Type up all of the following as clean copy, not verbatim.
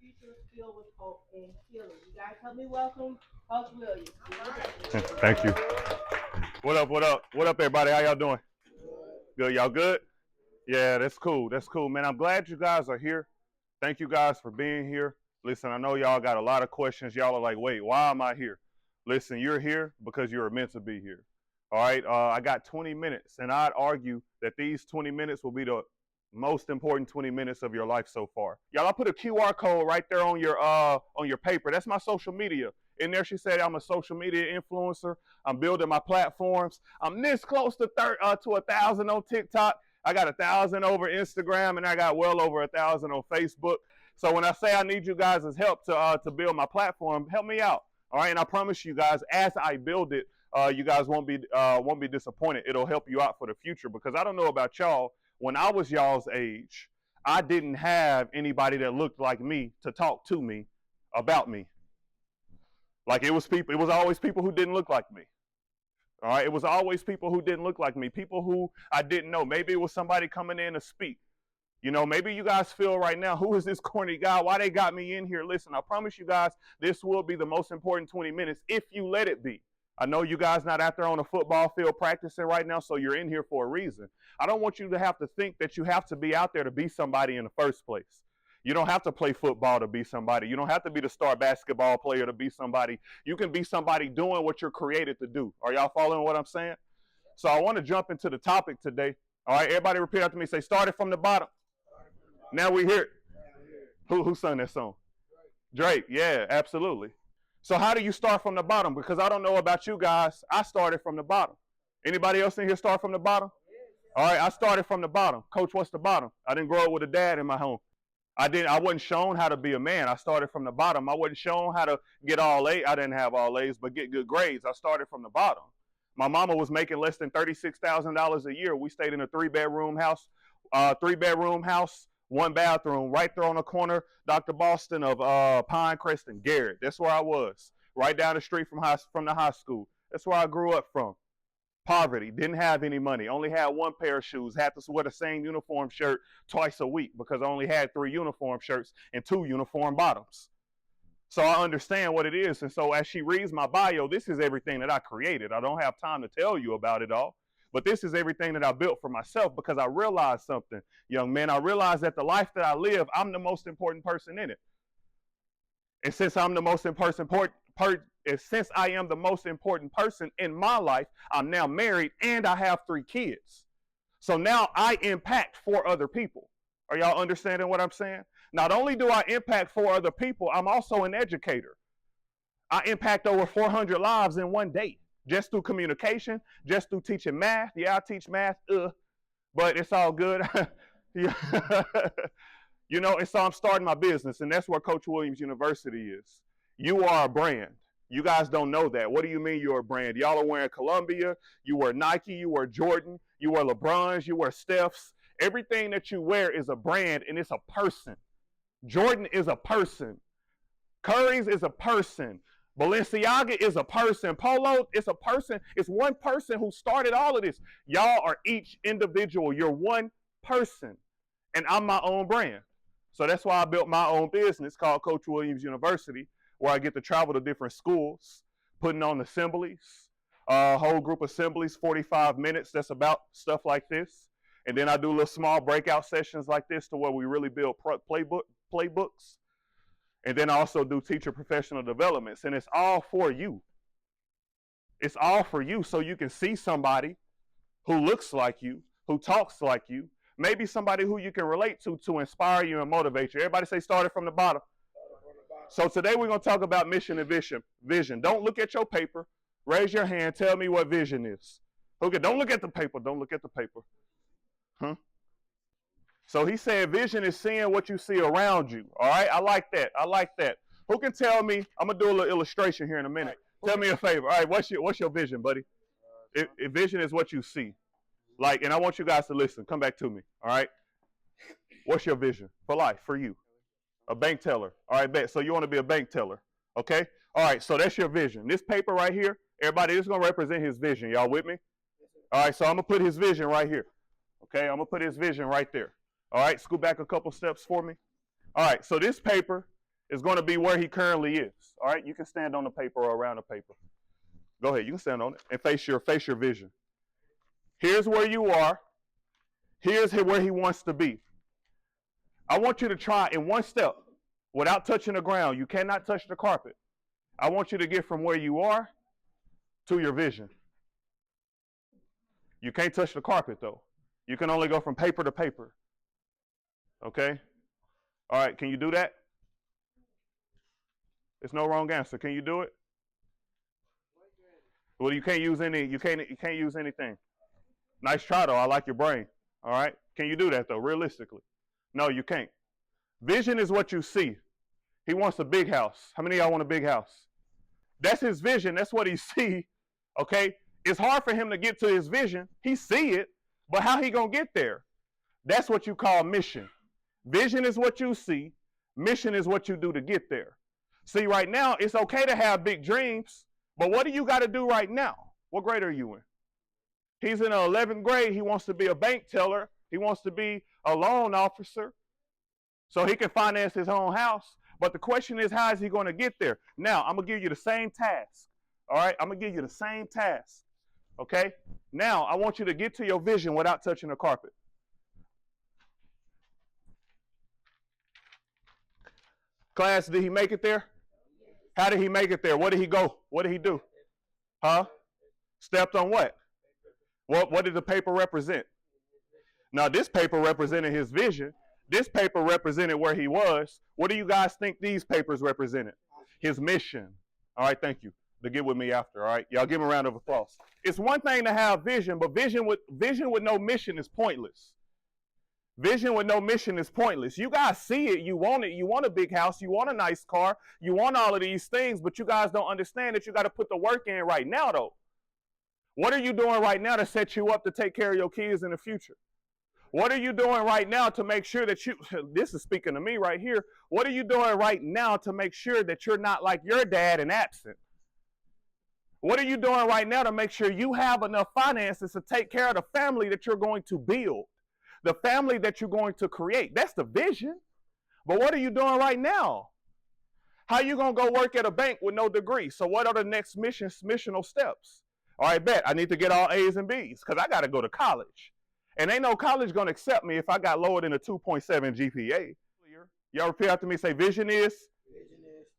future filled with hope and healing. You guys help me welcome Coach Williams. Thank you. What up, what up? What up, everybody? How y'all doing? Good. Y'all good? Yeah, that's cool. That's cool, man. I'm glad you guys are here. Thank you guys for being here. Listen, I know y'all got a lot of questions. Y'all are like, wait, why am I here? Listen, you're here because you're meant to be here. All right, I got 20 minutes, and I'd argue that these 20 minutes will be the most important 20 minutes of your life so far. Y'all, I put a QR code right there on your paper. That's my social media. In there, she said I'm a social media influencer. I'm building my platforms. I'm this close to 1,000 on TikTok. I got 1,000 over Instagram, and I got well over 1,000 on Facebook. So when I say I need you guys' help to build my platform, help me out. All right, and I promise you guys, as I build it, you guys won't be disappointed. It'll help you out for the future, because I don't know about y'all. When I was y'all's age, I didn't have anybody that looked like me to talk to me about me. Like it was always people who didn't look like me. All right, it was always people who didn't look like me, people who I didn't know. Maybe it was somebody coming in to speak. You know, maybe you guys feel right now, who is this corny guy? Why they got me in here? Listen, I promise you guys, this will be the most important 20 minutes if you let it be. I know you guys not out there on a football field practicing right now, so you're in here for a reason. I don't want you to have to think that you have to be out there to be somebody in the first place. You don't have to play football to be somebody. You don't have to be the star basketball player to be somebody. You can be somebody doing what you're created to do. Are y'all following what I'm saying? So I want to jump into the topic today. All right, everybody repeat after me. Say, started from the bottom. Now we hear it. Who sung that song? Drake. Yeah, absolutely. So how do you start from the bottom? Because I don't know about you guys. I started from the bottom. Anybody else in here start from the bottom? All right, I started from the bottom. Coach, what's the bottom? I didn't grow up with a dad in my home. I wasn't shown how to be a man. I started from the bottom. I wasn't shown how to get all A. I didn't have all A's, but get good grades. I started from the bottom. My mama was making less than $36,000 a year. We stayed in a three-bedroom house, one bathroom, right there on the corner, Dr. Boston of Pinecrest and Garrett. That's where I was, right down the street from the high school. That's where I grew up from. Poverty, didn't have any money, only had one pair of shoes, had to wear the same uniform shirt twice a week because I only had 3 uniform shirts and 2 uniform bottoms. So I understand what it is. And so as she reads my bio, this is everything that I created. I don't have time to tell you about it all, but this is everything that I built for myself, because I realized something, young man. I realized that the life that I live, I'm the most important person in it. And since I'm the most since I am the most important person in my life, I'm now married and I have 3 kids. So now I impact 4 other people. Are y'all understanding what I'm saying? Not only do I impact 4 other people, I'm also an educator. I impact over 400 lives in one day, just through communication, just through teaching math. Yeah, I teach math, but it's all good. You know, and so I'm starting my business, and that's where Coach Williams University is. You are a brand. You guys don't know that. What do you mean you're a brand? Y'all are wearing Columbia, you wear Nike, you wear Jordan, you wear LeBron's, you wear Steph's. Everything that you wear is a brand, and it's a person. Jordan is a person. Curry's is a person. Balenciaga is a person. Polo is a person. It's one person who started all of this. Y'all are each individual. You're one person, and I'm my own brand. So that's why I built my own business called Coach Williams University, where I get to travel to different schools, putting on assemblies, a whole group assemblies, 45 minutes. That's about stuff like this. And then I do little small breakout sessions like this to where we really build playbooks. And then I also do teacher professional developments. And it's all for you. It's all for you, so you can see somebody who looks like you, who talks like you, maybe somebody who you can relate to inspire you and motivate you. Everybody say started from the bottom. So today we're going to talk about mission and vision. Don't look at your paper. Raise your hand. Tell me what vision is. Okay, don't look at the paper. Don't look at the paper. Huh? So he said vision is seeing what you see around you. All right, I like that. I like that. Who can tell me? I'm going to do a little illustration here in a minute. Tell me a favor. All right, what's your vision, buddy? If vision is what you see. Like, and I want you guys to listen. Come back to me. All right. What's your vision for life, for you? A bank teller. All right, bet. So you want to be a bank teller. Okay. All right. So that's your vision. This paper right here, everybody, this is going to represent his vision. Y'all with me? All right. So I'm going to put his vision right here. Okay. I'm going to put his vision right there. All right. Scoot back a couple steps for me. All right. So this paper is going to be where he currently is. All right, you can stand on the paper or around the paper. Go ahead, you can stand on it and face your vision. Here's where you are. Here's where he wants to be. I want you to try in one step without touching the ground. You cannot touch the carpet. I want you to get from where you are to your vision. You can't touch the carpet though. You can only go from paper to paper. Okay? All right, can you do that? There's no wrong answer. Can you do it? Well, you can't use anything. Nice try though. I like your brain. All right? Can you do that though, realistically? No, you can't. Vision is what you see. He wants a big house. How many of y'all want a big house? That's his vision. That's what he see. Okay? It's hard for him to get to his vision. He see it, but how he gonna get there? That's what you call mission. Vision is what you see. Mission is what you do to get there. See, right now, it's okay to have big dreams, but what do you got to do right now? What grade are you in? He's in the 11th grade. He wants to be a bank teller. He wants to be a loan officer so he can finance his own house. But the question is, how is he going to get there? Now, I'm going to give you the same task. All right? I'm going to give you the same task. Okay? Now, I want you to get to your vision without touching the carpet. Class, did he make it there? How did he make it there? Where did he go? What did he do? Huh? Stepped on what? What did the paper represent? Now, this paper represented his vision. This paper represented where he was. What do you guys think these papers represented? His mission. All right, thank you. To get with me after, all right? Y'all give him a round of applause. It's one thing to have vision, but vision with no mission is pointless. Vision with no mission is pointless. You guys see it. You want it. You want a big house. You want a nice car. You want all of these things, but you guys don't understand that you got to put the work in right now, though. What are you doing right now to set you up to take care of your kids in the future? What are you doing right now to make sure that this is speaking to me right here. What are you doing right now to make sure that you're not like your dad and absent? What are you doing right now to make sure you have enough finances to take care of the family that you're going to build? The family that you're going to create. That's the vision. But what are you doing right now? How are you going to go work at a bank with no degree? So what are the next missional steps? All right, bet. I need to get all A's and B's because I got to go to college. And ain't no college going to accept me if I got lower than a 2.7 GPA. Y'all repeat after me. Say, vision is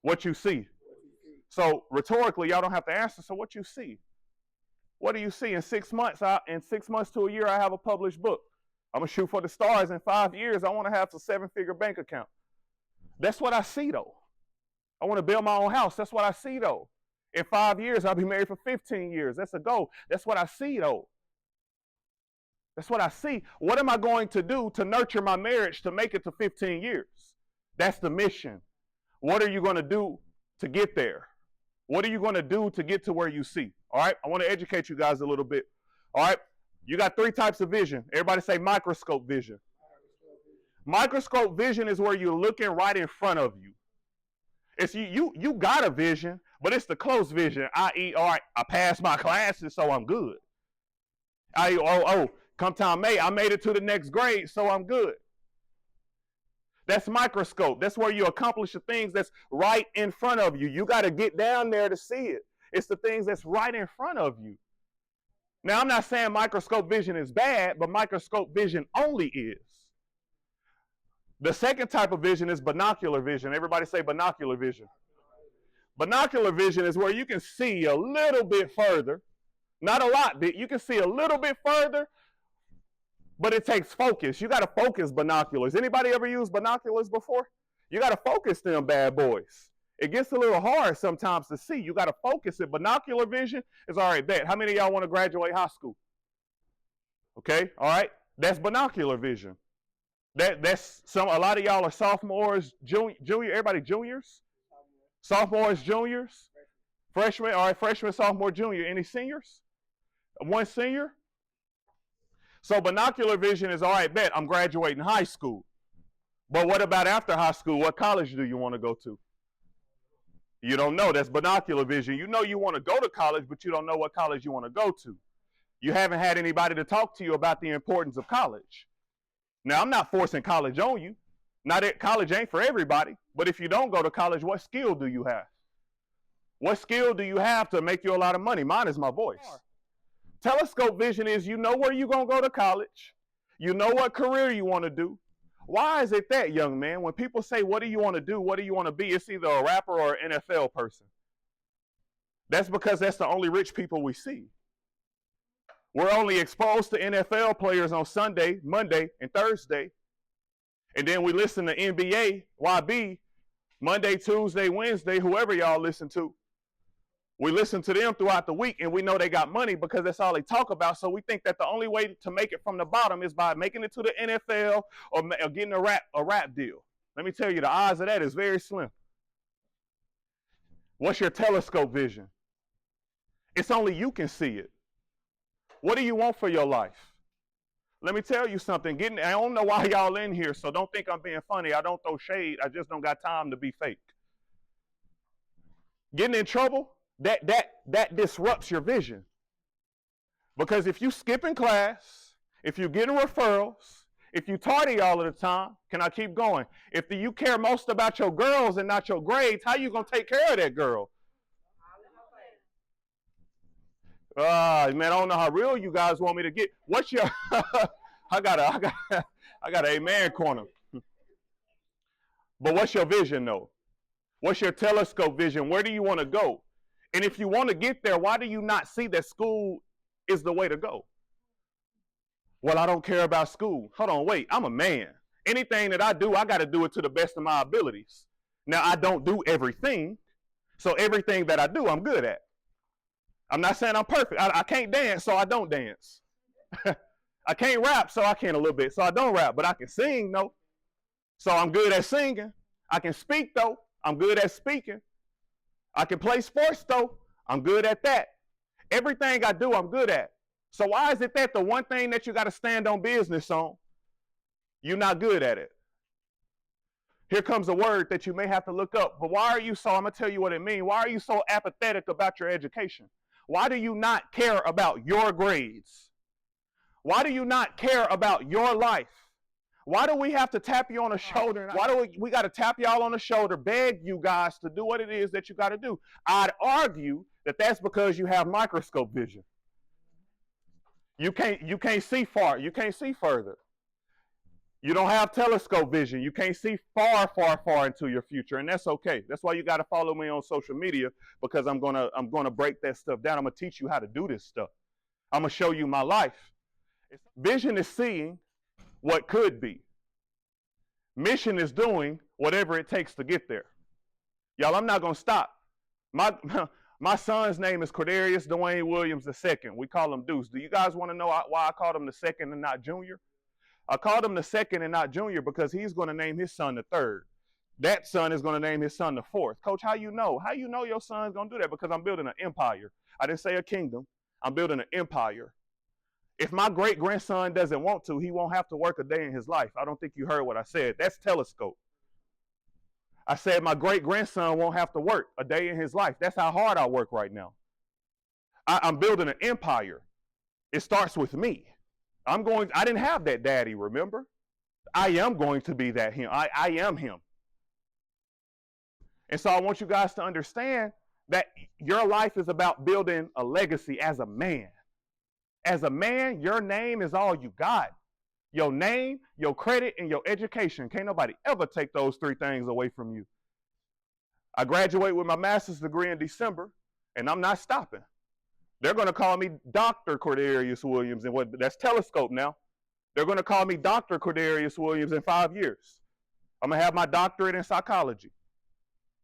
what you see. So rhetorically, y'all don't have to answer. So what you see? What do you see? In 6 months, in 6 months to a year, I have a published book. I'm going to shoot for the stars. In 5 years, I want to have a 7-figure bank account. That's what I see, though. I want to build my own house. That's what I see, though. In 5 years, I'll be married for 15 years. That's a goal. That's what I see, though. That's what I see. What am I going to do to nurture my marriage to make it to 15 years? That's the mission. What are you going to do to get there? What are you going to do to get to where you see? All right? I want to educate you guys a little bit. All right? You got 3 types of vision. Everybody say microscope vision. Microscope vision is where you're looking right in front of you. It's you got a vision, but it's the close vision, i.e., all right, I passed my classes, so I'm good. Come time May, I made it to the next grade, so I'm good. That's microscope. That's where you accomplish the things that's right in front of you. You got to get down there to see it. It's the things that's right in front of you. Now, I'm not saying microscope vision is bad, but microscope vision only is. The second type of vision is binocular vision. Everybody say binocular vision. Binocular vision is where you can see a little bit further. Not a lot, but you can see a little bit further, but it takes focus. You got to focus binoculars. Anybody ever used binoculars before? You got to focus them bad boys. It gets a little hard sometimes to see. You got to focus it. Binocular vision is all right. Bet. How many of y'all want to graduate high school? Okay, all right. That's binocular vision. That's a lot of y'all are sophomores, junior. Everybody juniors, sophomores, juniors, freshmen. All right, freshman, sophomore, junior. Any seniors? One senior. So binocular vision is all right. Bet I'm graduating high school. But what about after high school? What college do you want to go to? You don't know. That's binocular vision. You know you want to go to college, but you don't know what college you want to go to. You haven't had anybody to talk to you about the importance of college. Now, I'm not forcing college on you. College ain't for everybody, but if you don't go to college, what skill do you have? What skill do you have to make you a lot of money? Mine is my voice. Telescope vision is you know where you're going to go to college. You know what career you want to do. Why is it that, young man, when people say, what do you want to do? What do you want to be? It's either a rapper or an NFL person. That's because that's the only rich people we see. We're only exposed to NFL players on Sunday, Monday, and Thursday. And then we listen to NBA, YB, Monday, Tuesday, Wednesday, whoever y'all listen to. We listen to them throughout the week, and we know they got money because that's all they talk about. So we think that the only way to make it from the bottom is by making it to the NFL or getting a rap deal. Let me tell you, the odds of that is very slim. What's your telescope vision? It's only you can see it. What do you want for your life? Let me tell you something. I don't know why y'all in here, so don't think I'm being funny. I don't throw shade. I just don't got time to be fake. Getting in trouble, that disrupts your vision. Because if you skip in class, if you're getting referrals, if you tardy all of the time, can I keep going? If you care most about your girls and not your grades, how you going to take care of that girl? Man, I don't know how real you guys want me to get. What's your I got an amen corner. But what's your vision though? What's your telescope vision? Where do you want to go? And if you want to get there, why do you not see that school is the way to go? Well, I don't care about school. Hold on, wait, I'm a man. Anything that I do, I got to do it to the best of my abilities. Now, I don't do everything. So everything that I do, I'm good at. I'm not saying I'm perfect. I can't dance, so I don't dance. I can't rap, so I can a little bit, so I don't rap. But I can sing, though. So I'm good at singing. I can speak, though. I'm good at speaking. I can play sports, though. I'm good at that. Everything I do, I'm good at. So why is it that the one thing that you got to stand on business on, you're not good at it? Here comes a word that you may have to look up. But why are you so, I'm going to tell you what it means. Why are you so apathetic about your education? Why do you not care about your grades? Why do you not care about your life? Why do we have to tap you on the shoulder? Why do we got to tap y'all on the shoulder, beg you guys to do what it is that you got to do? I'd argue that that's because you have microscope vision. You can't see far. You can't see further. You don't have telescope vision. You can't see far, far, far into your future, and that's okay. That's why you got to follow me on social media, because I'm gonna break that stuff down. I'm gonna teach you how to do this stuff. I'm gonna show you my life. Vision is seeing what could be. Mission is doing whatever it takes to get there. Y'all, I'm not gonna stop. My son's name is Cordarius Dwayne Williams II. We call him Deuce. Do you guys want to know why I called him the second and not junior? I called him the second and not junior because he's going to name his son the third. That son is going to name his son the fourth. Coach, how you know? How you know your son's going to do that? Because I'm building an empire. I didn't say a kingdom. I'm building an empire. If my great-grandson doesn't want to, he won't have to work a day in his life. I don't think you heard what I said. That's telescope. I said my great-grandson won't have to work a day in his life. That's how hard I work right now. I'm building an empire. It starts with me. I didn't have that daddy, remember? I am going to be that him. I am him. And so I want you guys to understand that your life is about building a legacy as a man. As a man, your name is all you got. Your name, your credit, and your education. Can't nobody ever take those three things away from you. I graduate with my master's degree in December, and I'm not stopping. They're going to call me Dr. Cordarius Williams, and that's telescope now. They're going to call me Dr. Cordarius Williams in 5 years. I'm going to have my doctorate in psychology.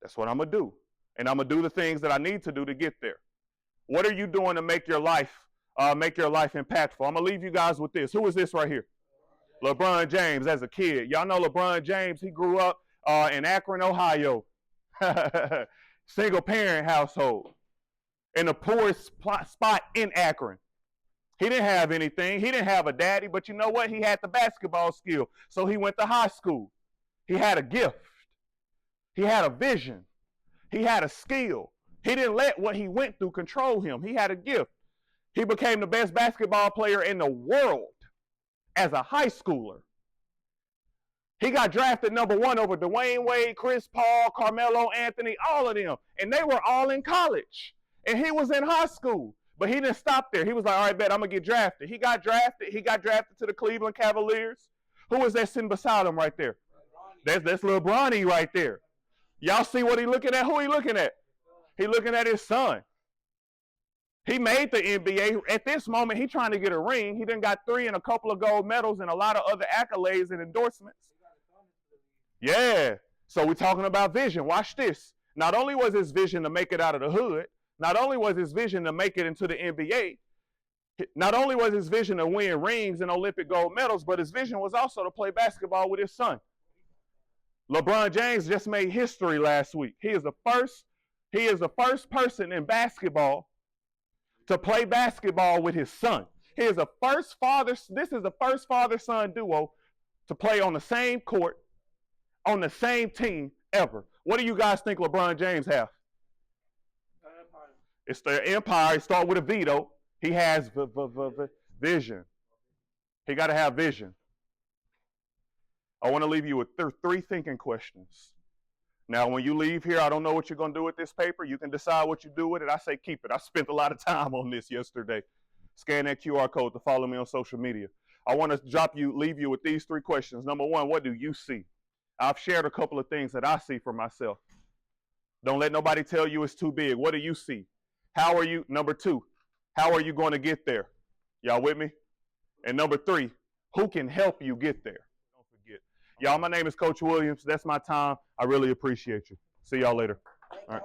That's what I'm going to do. And I'm going to do the things that I need to do to get there. What are you doing to make your life impactful? I'm going to leave you guys with this. Who is this right here? LeBron James as a kid. Y'all know LeBron James, he grew up in Akron, Ohio. Single parent household. In the poorest spot in Akron. He didn't have anything. He didn't have a daddy, but you know what? He had the basketball skill. So he went to high school. He had a gift. He had a vision. He had a skill. He didn't let what he went through control him. He had a gift. He became the best basketball player in the world as a high schooler. He got drafted #1 over Dwayne Wade, Chris Paul, Carmelo Anthony, all of them. And they were all in college. And he was in high school. But he didn't stop there. He was like, all right, bet, I'm going to get drafted. He got drafted. He got drafted to the Cleveland Cavaliers. Who is that sitting beside him right there? That's little Bronny right there. Y'all see what he looking at? Who he looking at? He looking at his son. He made the NBA. At this moment, he trying to get a ring. He done got 3 and a couple of gold medals and a lot of other accolades and endorsements. Yeah. So we're talking about vision. Watch this. Not only was his vision to make it out of the hood, not only was his vision to make it into the NBA, not only was his vision to win rings and Olympic gold medals, but his vision was also to play basketball with his son. LeBron James just made history last week. He is the first person in basketball to play basketball with his son. He is the first this is the first father-son duo to play on the same court, on the same team ever. What do you guys think LeBron James have? It's the empire. It starts with a V, though. He has vision. He got to have vision. I want to leave you with 3 thinking questions. Now, when you leave here, I don't know what you're going to do with this paper. You can decide what you do with it. I say keep it. I spent a lot of time on this yesterday. Scan that QR code to follow me on social media. I want to leave you with these 3 questions. Number 1, what do you see? I've shared a couple of things that I see for myself. Don't let nobody tell you it's too big. What do you see? How are you? Number 2, how are you going to get there? Y'all with me? And number 3, who can help you get there? Don't forget. Y'all, my name is Coach Williams. That's my time. I really appreciate you. See y'all later. All right.